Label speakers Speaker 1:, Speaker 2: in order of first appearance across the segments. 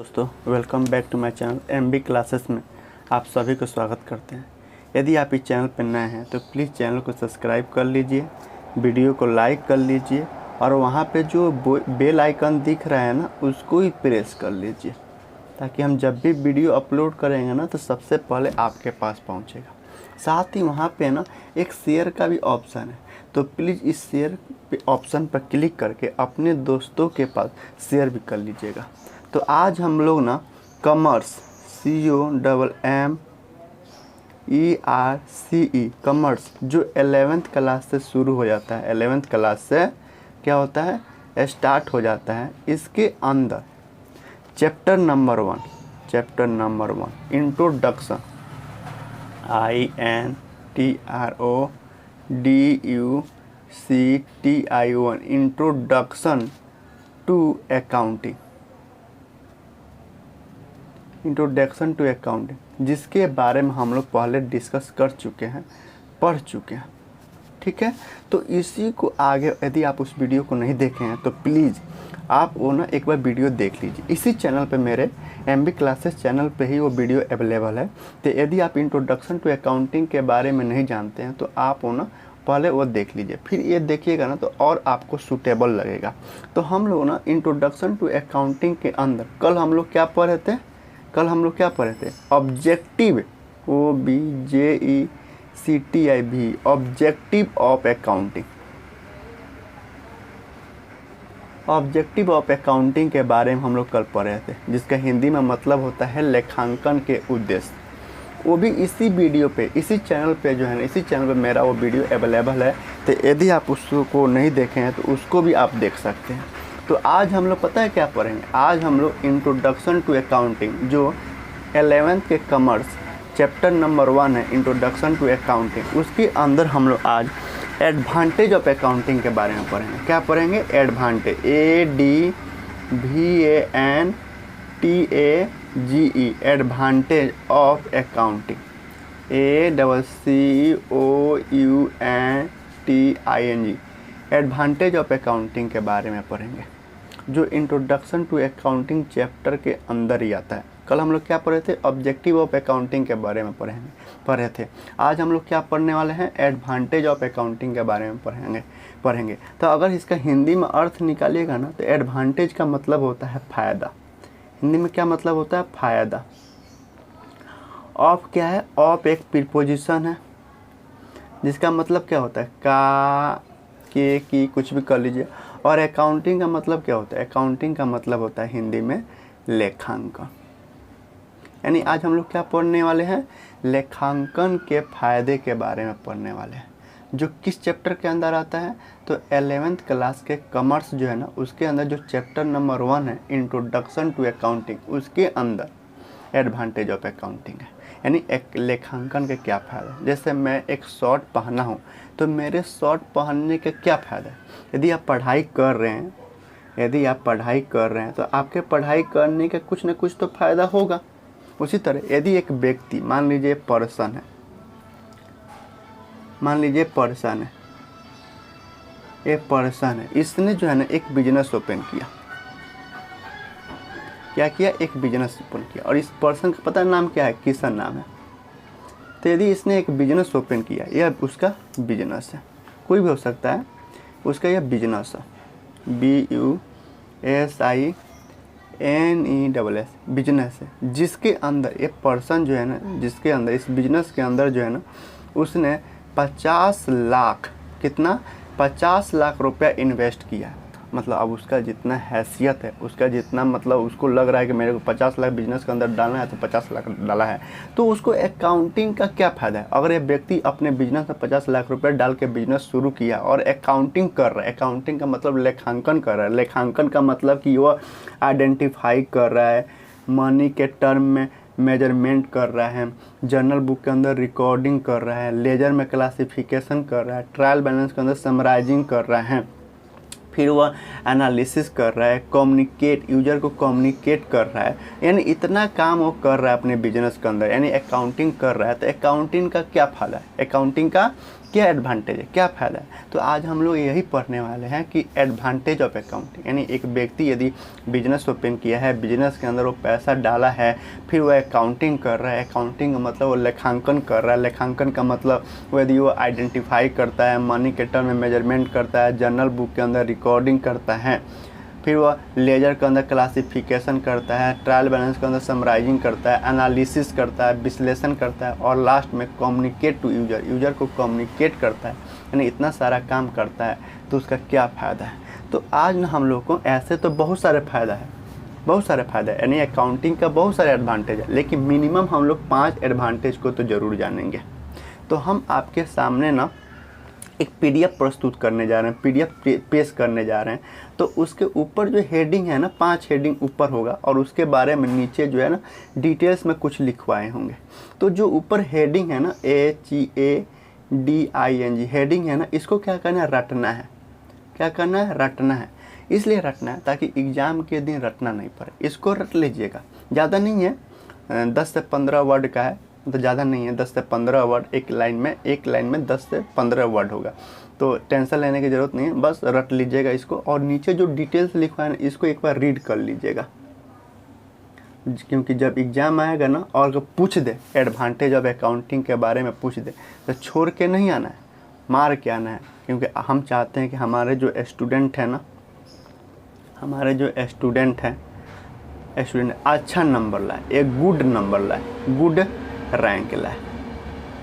Speaker 1: दोस्तों welcome back to my channel MB classes में आप सभी को स्वागत करते हैं। यदि आप इस चैनल पर नए हैं तो प्लीज़ चैनल को सब्सक्राइब कर लीजिए, वीडियो को लाइक कर लीजिए और वहाँ पे जो बेल आइकन दिख रहा है ना उसको ही प्रेस कर लीजिए ताकि हम जब भी वीडियो अपलोड करेंगे ना तो सबसे पहले आपके पास पहुँचेगा। साथ ही वहाँ पे ना एक शेयर का भी ऑप्शन है, तो प्लीज़ इस शेयर ऑप्शन पर क्लिक करके अपने दोस्तों के पास शेयर भी कर लीजिएगा। तो आज हम लोग ना कॉमर्स COMMERCE कॉमर्स जो 11th क्लास से शुरू हो जाता है, 11th क्लास से क्या होता है स्टार्ट हो जाता है। इसके अंदर chapter number 1 introduction INTRODUCTION introduction to accounting जिसके बारे में हम लोग पहले डिस्कस कर चुके हैं, पढ़ चुके हैं। ठीक है, तो इसी को आगे यदि आप उस वीडियो को नहीं देखे हैं तो प्लीज़ आप वो ना एक बार वीडियो देख लीजिए। इसी चैनल पे मेरे एमबी क्लासेस चैनल पे ही वो वीडियो अवेलेबल है। तो यदि आप इंट्रोडक्शन टू अकाउंटिंग के बारे में नहीं जानते हैं तो आप वो ना पहले वो देख लीजिए, फिर ये देखिएगा ना तो और आपको सूटेबल लगेगा। तो हम लोग ना इंट्रोडक्शन टू अकाउंटिंग के अंदर कल हम लोग क्या पढ़े थे objective OBJECTIV objective of accounting के बारे में हम लोग कल पढ़े थे, जिसका हिंदी में मतलब होता है लेखांकन के उद्देश्य। वो भी इसी वीडियो पे, इसी चैनल पे जो है ना, इसी चैनल पे मेरा वो वीडियो अवेलेबल है। तो यदि आप उसको नहीं देखे हैं तो उसको भी आप देख सकते हैं। तो आज हम लोग पता है क्या पढ़ेंगे, आज हम लोग इंट्रोडक्शन टू अकाउंटिंग जो 11th के कॉमर्स चैप्टर नंबर 1 है इंट्रोडक्शन टू अकाउंटिंग, उसके अंदर हम लोग आज एडवांटेज ऑफ अकाउंटिंग के बारे में पढ़ेंगे। क्या पढ़ेंगे? Advantage ADVANTAGE advantage of accounting ACCOUNTING advantage of accounting के बारे में पढ़ेंगे, जो इंट्रोडक्शन टू अकाउंटिंग चैप्टर के अंदर ही आता है। कल हम लोग क्या पढ़े थे? ऑब्जेक्टिव ऑफ अकाउंटिंग के बारे में पढ़े थे। आज हम लोग क्या पढ़ने वाले हैं? एडवांटेज ऑफ अकाउंटिंग के बारे में पढ़ेंगे। तो अगर इसका हिंदी में अर्थ निकालिएगा ना तो एडवांटेज का मतलब होता है फ़ायदा। हिंदी में क्या मतलब होता है? फ़ायदा। ऑफ क्या है? ऑफ एक प्रीपोजिशन है जिसका मतलब क्या होता है? का, के, की, कुछ भी कर लीजिए। और अकाउंटिंग का मतलब क्या होता है? अकाउंटिंग का मतलब होता है हिंदी में लेखांकन। यानी आज हम लोग क्या पढ़ने वाले हैं? लेखांकन के फायदे के बारे में पढ़ने वाले हैं, जो किस चैप्टर के अंदर आता है? तो 11th क्लास के कॉमर्स जो है ना उसके अंदर जो चैप्टर नंबर 1 है इंट्रोडक्शन टू अकाउंटिंग, उसके अंदर एडवांटेज ऑफ अकाउंटिंग है। यानी एक लेखांकन के क्या फ़ायदा है। जैसे मैं एक शर्ट पहना हूँ तो मेरे शर्ट पहनने के क्या फ़ायदा है? यदि आप पढ़ाई कर रहे हैं तो आपके पढ़ाई करने के कुछ न कुछ तो फ़ायदा होगा। उसी तरह यदि एक व्यक्ति मान लीजिए पर्सन है, इसने जो है ना एक बिजनेस ओपन किया। क्या किया? एक बिजनेस ओपन किया। और इस पर्सन का पता नाम क्या है? किशन नाम है। तो यदि इसने एक बिजनेस ओपन किया, यह उसका बिजनेस है, कोई भी हो सकता है, उसका यह बिजनेस है, BUSINESS बिजनेस है, जिसके अंदर ये पर्सन जो है ना, जिसके अंदर इस बिजनेस के अंदर जो है ना उसने 50 लाख रुपया इन्वेस्ट किया। मतलब अब उसका जितना हैसियत है, उसका जितना मतलब उसको लग रहा है कि मेरे को 50 लाख बिजनेस के अंदर डालना है तो 50 लाख डाला है। तो उसको अकाउंटिंग का क्या फ़ायदा है? अगर ये व्यक्ति अपने बिजनेस में 50 लाख रुपये डाल के बिजनेस शुरू किया और अकाउंटिंग कर रहा है, अकाउंटिंग का मतलब लेखांकन कर रहा है। लेखांकन का मतलब कि वो आइडेंटिफाई कर रहा है, मनी के टर्म में मेजरमेंट कर रहा है, जर्नल बुक के अंदर रिकॉर्डिंग कर रहा है, लेजर में क्लासिफिकेशन कर रहा है, ट्रायल बैलेंस के अंदर समराइजिंग कर रहा है, फिर वह एनालिसिस कर रहा है, यूजर को कम्युनिकेट कर रहा है। यानी इतना काम वो कर रहा है अपने बिजनेस के अंदर, यानी अकाउंटिंग कर रहा है। तो अकाउंटिंग का क्या फ़ायदा है? अकाउंटिंग का क्या एडवांटेज है, क्या फ़ायदा है। तो आज हम लोग यही पढ़ने वाले हैं कि एडवांटेज ऑफ अकाउंटिंग, यानी एक व्यक्ति यदि बिजनेस ओपन किया है, बिजनेस के अंदर वो पैसा डाला है, फिर वो अकाउंटिंग कर रहा है, अकाउंटिंग का मतलब वो लेखांकन कर रहा है, लेखांकन का मतलब वो यदि वो आइडेंटिफाई करता है, मनी के टर्म में मेजरमेंट करता है, जर्नल बुक के अंदर रिकॉर्डिंग करता है, फिर वह लेजर के अंदर क्लासिफिकेशन करता है, ट्रायल बैलेंस के अंदर समराइजिंग करता है, एनालिसिस करता है, विश्लेषण करता है, और लास्ट में कम्युनिकेट टू यूजर, यूजर को कम्युनिकेट करता है, यानी इतना सारा काम करता है। तो उसका क्या फ़ायदा है। तो आज ना हम लोग को ऐसे तो बहुत सारे फ़ायदा है, बहुत सारे फ़ायदा है, यानी अकाउंटिंग का बहुत सारे एडवांटेज है, लेकिन मिनिमम हम लोग 5 एडवांटेज को तो ज़रूर जानेंगे। तो हम आपके सामने ना एक पीडीएफ प्रस्तुत करने जा रहे हैं, पीडीएफ पेश करने जा रहे हैं। तो उसके ऊपर जो हेडिंग है ना, 5 हेडिंग ऊपर होगा, और उसके बारे में नीचे जो है ना डिटेल्स में कुछ लिखवाए होंगे। तो जो ऊपर हेडिंग है ना, HEADING हेडिंग है ना, इसको क्या करना है, रटना है। क्या करना है, रटना है। इसलिए रटना है ताकि एग्ज़ाम के दिन रटना नहीं पड़े। इसको रट लीजिएगा, ज़्यादा नहीं है, 10 से 15 वर्ड का है, तो ज़्यादा नहीं है, 10 से 15 वर्ड एक लाइन में 10 से 15 वर्ड होगा। तो टेंशन लेने की ज़रूरत नहीं है, बस रट लीजिएगा इसको। और नीचे जो डिटेल्स लिखा है ना, इसको एक बार रीड कर लीजिएगा, क्योंकि जब एग्ज़ाम आएगा ना और पूछ दे एडवांटेज ऑफ अकाउंटिंग के बारे में पूछ दे, तो छोड़ के नहीं आना है, मार के आना है। क्योंकि हम चाहते हैं कि हमारे जो स्टूडेंट हैं ना, हमारे जो स्टूडेंट अच्छा नंबर लाए, एक गुड नंबर लाए, गुड रैंक लाए।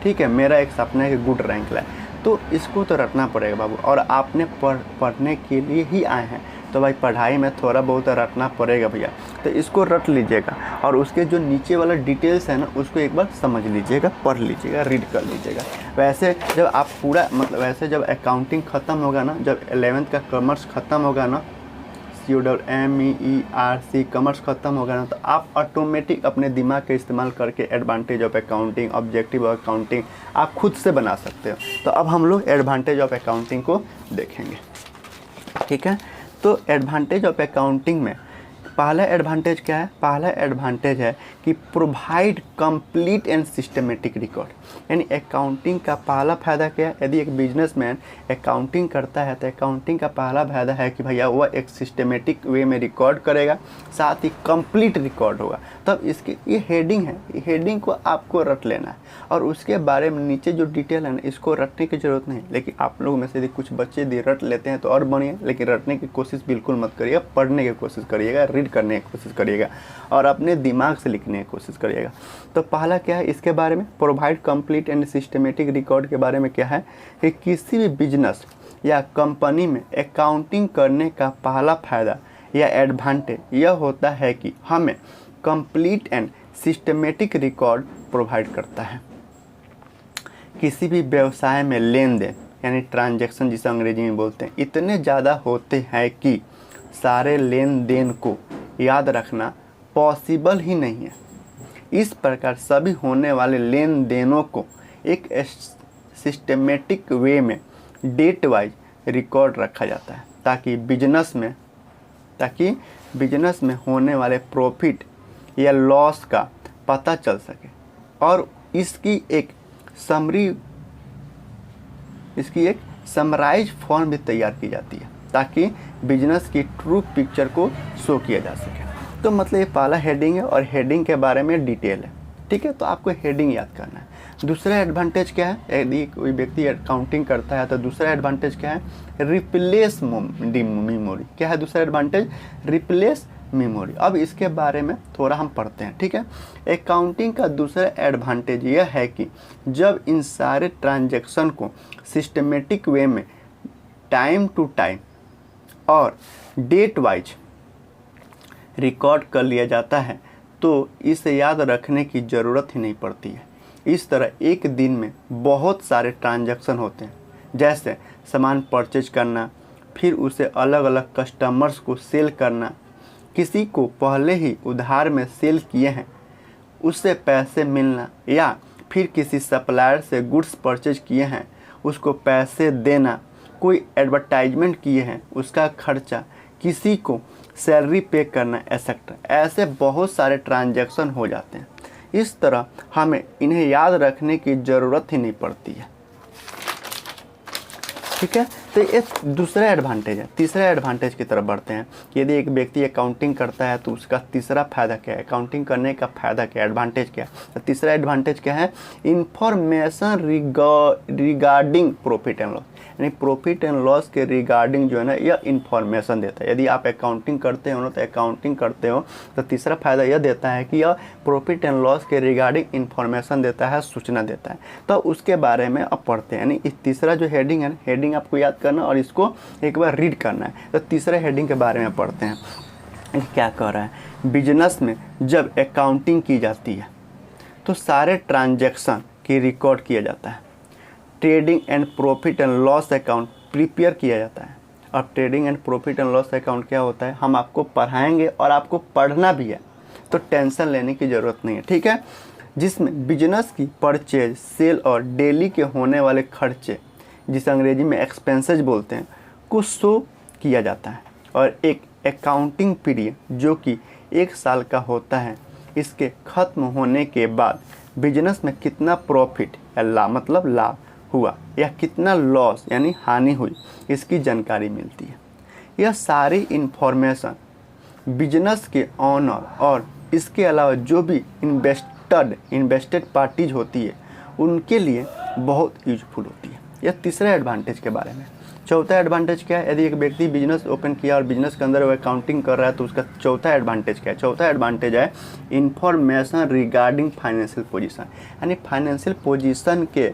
Speaker 1: ठीक है, मेरा एक सपना है कि गुड रैंक लाए। तो इसको तो रटना पड़ेगा बाबू, और आपने पढ़ने के लिए ही आए हैं, तो भाई पढ़ाई में थोड़ा बहुत रटना पड़ेगा भैया। तो इसको रट लीजिएगा, और उसके जो नीचे वाला डिटेल्स है ना, उसको एक बार समझ लीजिएगा, पढ़ लीजिएगा, रीड कर लीजिएगा। वैसे जब आप पूरा वैसे जब अकाउंटिंग ख़त्म होगा ना, जब 11th का कॉमर्स ख़त्म होगा ना, COMMERC कॉमर्स ख़त्म होगा ना, तो आप ऑटोमेटिक अपने दिमाग का इस्तेमाल करके advantage of accounting, objective of accounting आप खुद से बना सकते हो। तो अब हम लोग एडवांटेज ऑफ अकाउंटिंग को देखेंगे। ठीक है, तो एडवांटेज ऑफ अकाउंटिंग में पहला एडवांटेज क्या है, पहला एडवांटेज है कि provide complete and systematic record. यानी अकाउंटिंग का पहला फ़ायदा क्या है, यदि एक बिजनेसमैन अकाउंटिंग करता है तो अकाउंटिंग का पहला फायदा है कि भैया वह एक सिस्टमेटिक वे में रिकॉर्ड करेगा, साथ ही कंप्लीट रिकॉर्ड होगा। तब इसकी ये हेडिंग है, हेडिंग को आपको रट लेना है, और उसके बारे में नीचे जो डिटेल है ना, इसको रटने की ज़रूरत नहीं। लेकिन आप लोगों में से यदि कुछ बच्चे यदि रट लेते हैं तो और बढ़िया, लेकिन रटने की कोशिश बिल्कुल मत करिएगा, पढ़ने की कोशिश करिएगा, रीड करने की कोशिश करिएगा, और अपने दिमाग से लिखने की कोशिश करिएगा। तो पहला क्या है इसके बारे में, provide complete and systematic record के बारे में क्या है कि किसी भी बिजनेस या कंपनी में अकाउंटिंग करने का पहला फ़ायदा या एडवांटेज यह होता है कि हमें complete and systematic record provide करता है। किसी भी व्यवसाय में लेन देन यानी ट्रांजैक्शन जिसे अंग्रेजी में बोलते हैं, इतने ज़्यादा होते हैं कि सारे लेन देन को याद रखना पॉसिबल ही नहीं है। इस प्रकार सभी होने वाले लेन देनों को एक सिस्टमेटिक वे में डेट वाइज रिकॉर्ड रखा जाता है, ताकि बिजनेस में होने वाले प्रॉफिट या लॉस का पता चल सके, और इसकी एक समराइज फॉर्म भी तैयार की जाती है, ताकि बिजनेस की ट्रू पिक्चर को शो किया जा सके। तो मतलब ये पहला हेडिंग है, और हेडिंग के बारे में डिटेल है। ठीक है, तो आपको हेडिंग याद करना है। दूसरा एडवांटेज क्या है, यदि कोई व्यक्ति अकाउंटिंग करता है तो दूसरा एडवांटेज क्या है, रिप्लेस मेमोरी। क्या है दूसरा एडवांटेज, रिप्लेस मेमोरी। अब इसके बारे में थोड़ा हम पढ़ते हैं। ठीक है, अकाउंटिंग का दूसरा एडवांटेज यह है कि जब इन सारे ट्रांजैक्शन को सिस्टमेटिक वे में टाइम टू टाइम और डेट वाइज रिकॉर्ड कर लिया जाता है, तो इसे याद रखने की ज़रूरत ही नहीं पड़ती है। इस तरह एक दिन में बहुत सारे ट्रांजैक्शन होते हैं, जैसे सामान परचेज करना, फिर उसे अलग अलग कस्टमर्स को सेल करना, किसी को पहले ही उधार में सेल किए हैं उससे पैसे मिलना, या फिर किसी सप्लायर से गुड्स परचेज किए हैं उसको पैसे देना, कोई एडवर्टाइजमेंट किए हैं उसका खर्चा, किसी को सैलरी पे करना, एक्सेट्रा। ऐसे बहुत सारे ट्रांजैक्शन हो जाते हैं। इस तरह हमें इन्हें याद रखने की ज़रूरत ही नहीं पड़ती है। ठीक है। तो ये दूसरा एडवांटेज है। तीसरा एडवांटेज की तरफ बढ़ते हैं कि यदि एक व्यक्ति अकाउंटिंग करता है तो उसका तीसरा फायदा क्या है, अकाउंटिंग करने का फायदा क्या है, एडवांटेज क्या है। तो तीसरा एडवांटेज क्या है, information regarding profit and loss, यानी प्रॉफिट एंड लॉस के रिगार्डिंग जो है ना यह इन्फॉर्मेशन देता है। यदि आप अकाउंटिंग करते हो ना तो अकाउंटिंग करते हो तो तीसरा फायदा यह देता है कि यह प्रॉफिट एंड लॉस के रिगार्डिंग इन्फॉर्मेशन देता है, सूचना देता है। तो उसके बारे में अब पढ़ते हैं, यानी इस तीसरा जो हेडिंग है, हेडिंग आपको याद करना और इसको एक बार रीड करना है। तो तीसरे हेडिंग के बारे में पढ़ते हैं। क्या कह रहा है, बिजनेस में जब अकाउंटिंग की जाती है तो सारे ट्रांजैक्शन की रिकॉर्ड किया जाता है। Trading and profit and loss account prepare किया जाता है। और trading and profit and loss account क्या होता है, हम आपको पढ़ाएंगे और आपको पढ़ना भी है, तो टेंशन लेने की ज़रूरत नहीं है, ठीक है। जिसमें बिजनेस की परचेज, सेल और डेली के होने वाले खर्चे, जिसे अंग्रेजी में एक्सपेंसेस बोलते हैं, को शो किया जाता है। और एक अकाउंटिंग पीरियड जो कि 1 साल का होता है, इसके ख़त्म होने के बाद बिजनेस में कितना प्रॉफिट या लाभ मतलब लाभ हुआ या कितना लॉस यानी हानि हुई, इसकी जानकारी मिलती है। यह सारी इन्फॉर्मेशन बिजनेस के ऑनर और इसके अलावा जो भी इन्वेस्टेड पार्टीज होती है उनके लिए बहुत यूजफुल होती है। यह तीसरा एडवांटेज के बारे में। चौथा एडवांटेज क्या है, यदि एक व्यक्ति बिजनेस ओपन किया और बिजनेस के अंदर वो अकाउंटिंग कर रहा है तो उसका चौथा एडवांटेज क्या है। चौथा एडवांटेज है इंफॉर्मेशन रिगार्डिंग फाइनेंशियल पोजीशन, यानी फाइनेंशियल पोजीशन के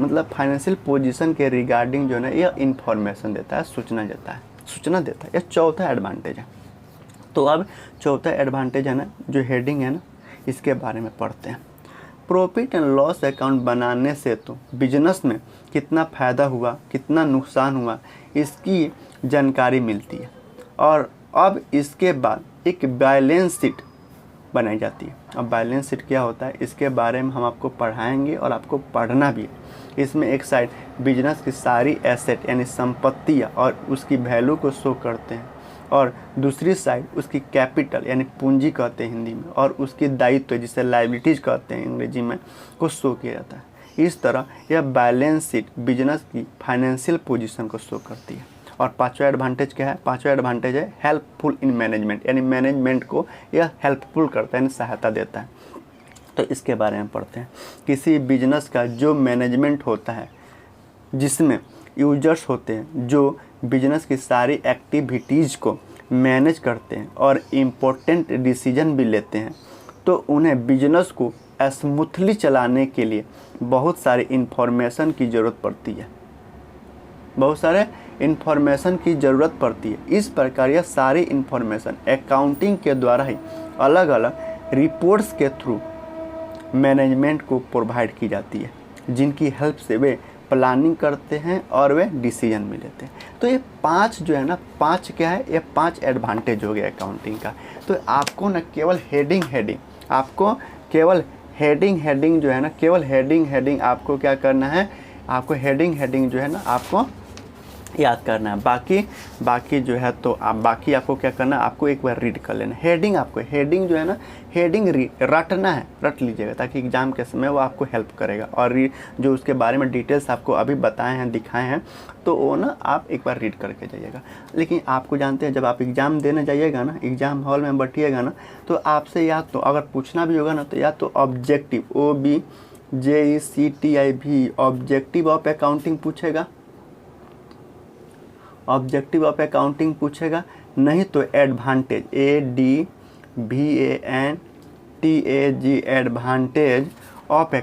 Speaker 1: मतलब फाइनेंशियल पोजीशन के रिगार्डिंग जो है ना यह इंफॉर्मेशन देता है, सूचना देता है। यह चौथा एडवांटेज है। तो अब चौथा एडवांटेज है ना जो हेडिंग है ना इसके बारे में पढ़ते हैं। प्रॉफिट एंड लॉस अकाउंट बनाने से तो बिजनेस में कितना फ़ायदा हुआ, कितना नुकसान हुआ, इसकी जानकारी मिलती है। और अब इसके बाद एक बैलेंस शीट बनाई जाती है। अब बैलेंस शीट क्या होता है इसके बारे में हम आपको पढ़ाएंगे और आपको पढ़ना भी है। इसमें एक साइड बिजनेस की सारी एसेट यानी संपत्तियाँ और उसकी वैल्यू को शो करते हैं, और दूसरी साइड उसकी कैपिटल यानी पूंजी कहते हैं हिंदी में, और उसकी दायित्व जिसे लायबिलिटीज कहते हैं अंग्रेजी में, को शो किया जाता है। इस तरह यह बैलेंस शीट बिजनेस की फाइनेंशियल पोजीशन को शो करती है। और पांचवा एडवांटेज क्या है, पांचवा एडवांटेज है हेल्पफुल इन मैनेजमेंट, यानी मैनेजमेंट को यह हेल्पफुल करता है यानी सहायता देता है। तो इसके बारे में पढ़ते हैं। किसी बिजनेस का जो मैनेजमेंट होता है जिसमें यूजर्स होते हैं जो बिजनेस की सारी एक्टिविटीज़ को मैनेज करते हैं और इम्पोर्टेंट डिसीजन भी लेते हैं, तो उन्हें बिजनेस को स्मूथली चलाने के लिए बहुत सारी इन्फॉर्मेशन की ज़रूरत पड़ती है, बहुत सारे इन्फॉर्मेशन की ज़रूरत पड़ती है। इस प्रकार यह सारी इन्फॉर्मेशन अकाउंटिंग के द्वारा ही अलग अलग रिपोर्ट्स के थ्रू मैनेजमेंट को प्रोवाइड की जाती है, जिनकी हेल्प से वे प्लानिंग करते हैं और वे डिसीजन भी लेते हैं। तो ये 5 जो है ना 5 क्या है, ये 5 एडवांटेज हो गया अकाउंटिंग का। तो आपको ना केवल हेडिंग आपको केवल हेडिंग जो है ना केवल हेडिंग आपको क्या करना है, आपको हेडिंग जो है ना आपको याद करना है। बाकी जो है तो आप बाकी आपको क्या करना है, आपको एक बार रीड कर लेना। हेडिंग जो है ना हेडिंग रटना है, रट लीजिएगा ताकि एग्जाम के समय वो आपको हेल्प करेगा। और जो उसके बारे में डिटेल्स आपको अभी बताए हैं, दिखाए हैं, तो वो ना आप एक बार रीड करके जाइएगा। लेकिन आपको जानते हैं जब आप एग्ज़ाम देने जाइएगा ना, एग्ज़ाम हॉल में बैठिएगा ना, तो आपसे या तो अगर पूछना भी होगा ना तो या तो objective OBJECTIV objective of accounting पूछेगा, ऑब्जेक्टिव ऑफ अकाउंटिंग पूछेगा, नहीं तो एडवांटेज ADVANTAG एडवांटेज ऑफ